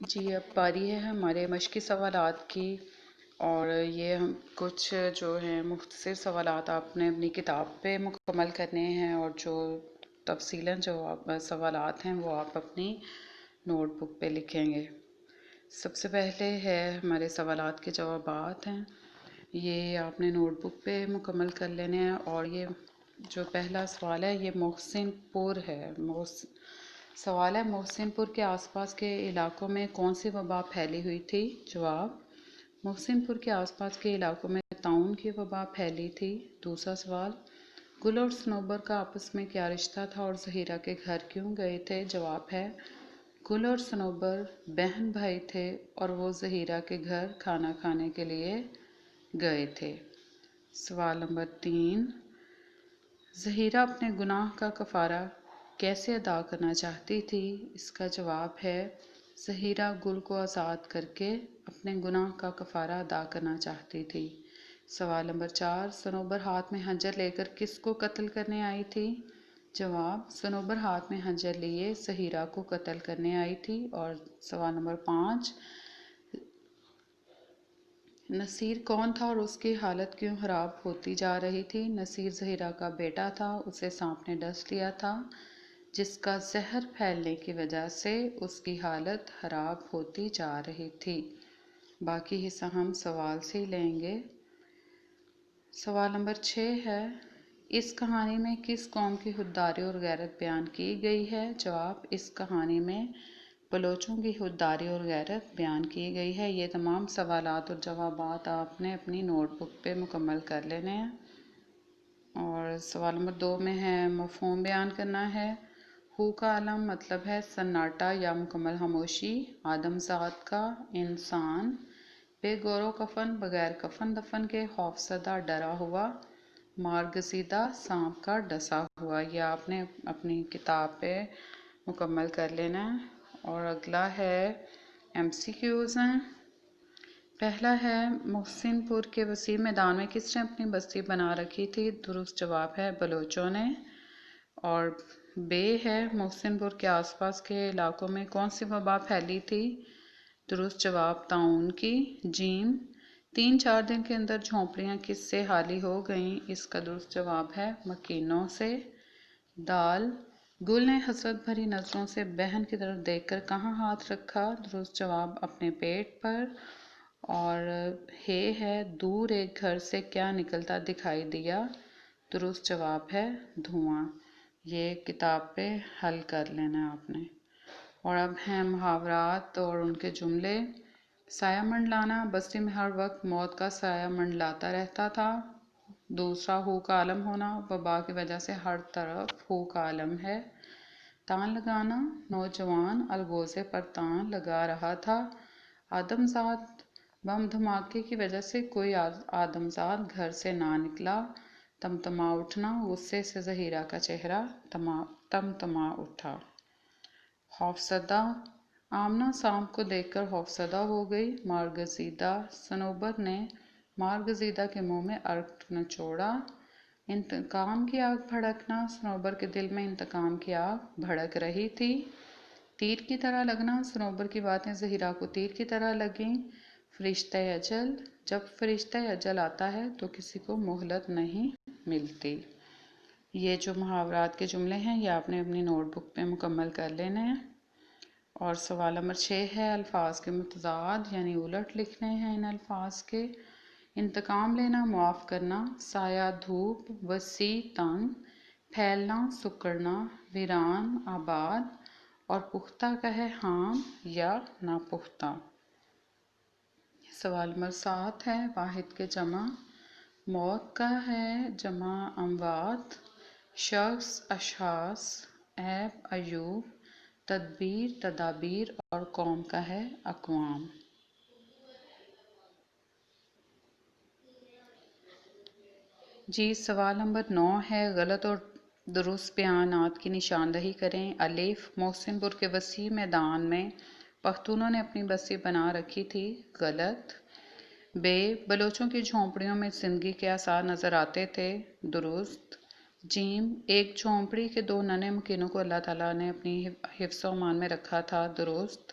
جی اب باری ہے ہمارے مشقی سوالات کی، اور یہ ہم کچھ جو ہیں مختصر سوالات آپ نے اپنی کتاب پہ مکمل کرنے ہیں، اور جو تفصیلاً جو سوالات ہیں وہ آپ اپنی نوٹ بک پہ لکھیں گے۔ سب سے پہلے ہے ہمارے سوالات کے جوابات ہیں، یہ آپ نے نوٹ بک پہ مکمل کر لینے ہیں۔ اور یہ جو پہلا سوال ہے یہ محسن پور ہے۔ سوال ہے محسن پور کے آس پاس کے علاقوں میں کون سی وبا پھیلی ہوئی تھی؟ جواب: محسن پور کے آس پاس کے علاقوں میں طاعون کی وبا پھیلی تھی۔ دوسرا سوال: گل اور صنوبر کا آپس میں کیا رشتہ تھا اور زہیرہ کے گھر کیوں گئے تھے؟ جواب ہے گل اور صنوبر بہن بھائی تھے اور وہ زہیرہ کے گھر کھانا کھانے کے لیے گئے تھے۔ سوال نمبر 3: زہیرہ اپنے گناہ کا کفارہ کیسے ادا کرنا چاہتی تھی؟ اس کا جواب ہے زہیرہ گل کو آزاد کر کے اپنے گناہ کا کفارہ ادا کرنا چاہتی تھی۔ سوال نمبر 4: صنوبر ہاتھ میں خنجر لے کر کس کو قتل کرنے آئی تھی؟ جواب: صنوبر ہاتھ میں خنجر لیے زہیرہ کو قتل کرنے آئی تھی۔ اور سوال نمبر 5: نصیر کون تھا اور اس کی حالت کیوں خراب ہوتی جا رہی تھی؟ نصیر زہیرہ کا بیٹا تھا، اسے سانپ نے ڈس لیا تھا، جس کا زہر پھیلنے کی وجہ سے اس کی حالت خراب ہوتی جا رہی تھی۔ باقی حصہ ہم سوال سے ہی لیں گے۔ سوال نمبر 6 ہے: اس کہانی میں کس قوم کی خودداری اور غیرت بیان کی گئی ہے؟ جواب: اس کہانی میں بلوچوں کی خودداری اور غیرت بیان کی گئی ہے۔ یہ تمام سوالات اور جوابات آپ نے اپنی نوٹ بک پہ مکمل کر لینے ہیں۔ اور سوال نمبر 2 میں ہے مفہوم بیان کرنا ہے۔ ہو کا علم مطلب ہے سناٹا یا مکمل خاموشی، آدم ذات کا، انسان، بے گور و کفن بغیر کفن دفن کے، خوفزدہ ڈرا ہوا، مارگزیدہ سانپ کا ڈسا ہوا۔ یہ آپ نے اپنی کتاب پہ مکمل کر لینا ہے۔ اور اگلا ہے MCQs ہیں۔ پہلا ہے محسن پور کے وسیع میدان میں کس نے اپنی بستی بنا رکھی تھی؟ درست جواب ہے بلوچوں نے۔ اور بے ہے محسن پور کے آس پاس کے علاقوں میں کون سی وبا پھیلی تھی؟ درست جواب طاعون کی۔ جیم: 3-4 دن کے اندر جھونپڑیاں کس سے خالی ہو گئیں؟ اس کا درست جواب ہے مکینوں سے۔ دال: گل نے حسرت بھری نظروں سے بہن کی طرف دیکھ کر کہاں ہاتھ رکھا؟ درست جواب اپنے پیٹ پر۔ اور ہے دور ایک گھر سے کیا نکلتا دکھائی دیا؟ درست جواب ہے دھواں۔ یہ کتاب پہ حل کر لینا ہے آپ نے۔ اور اب ہیں محاورات اور ان کے جملے۔ سایہ منڈلانا: بستی میں ہر وقت موت کا سایہ منڈلاتا رہتا تھا۔ دوسرا ہو کا عالم ہونا: وبا کی وجہ سے ہر طرف ہو کا عالم ہے۔ تان لگانا: نوجوان الگوزے پر تان لگا رہا تھا۔ آدمزاد: بم دھماکے کی وجہ سے کوئی آدمزاد گھر سے نہ نکلا۔ تمتما اٹھنا: غصے سے زہیرہ کا چہرہ تمتما اٹھا۔ خوفزدہ: آمنہ سانپ کو دیکھ کر خوفزدہ ہو گئی۔ مارگزیدہ: صنوبر نے مارگزیدہ کے منہ میں عرق نچوڑا۔ انتقام کی آگ بھڑکنا: صنوبر کے دل میں انتقام کی آگ بھڑک رہی تھی۔ تیر کی طرح لگنا: صنوبر کی باتیں زہیرہ کو تیر کی طرح لگیں۔ فرشتہ اجل: جب فرشتہ اجل آتا ہے تو کسی کو مہلت نہیں ملتی۔ یہ جو محاورات کے جملے ہیں یہ آپ نے اپنی نوٹ بک پہ مکمل کر لینے ہیں۔ اور سوال نمبر 6 ہے الفاظ کے متضاد یعنی الٹ لکھنے ہیں ان الفاظ کے۔ انتقام لینا، معاف کرنا، سایہ دھوپ، وسیع تنگ، پھیلنا سکڑنا، ویران آباد، اور پختہ کا ہے خام یا ناپختہ۔ سوال نمبر 7 ہے واحد کے جمع۔ موت کا ہے جمع اموات، شخص اشخاص، عیب عیوب، تدبیر تدابیر، اور قوم کا ہے اقوام۔ جی سوال نمبر 9 ہے غلط اور درست بیانات کی نشاندہی کریں۔ الف: محسن پور کے وسیع میدان میں پختونوں نے اپنی بستی بنا رکھی تھی۔ غلط۔ بے: بلوچوں کی جھونپڑیوں میں زندگی کے آثار نظر آتے تھے۔ درست۔ جیم: ایک جھونپڑی کے 2 ننھے مکینوں کو اللہ تعالیٰ نے اپنی حفظ و امان میں رکھا تھا۔ درست۔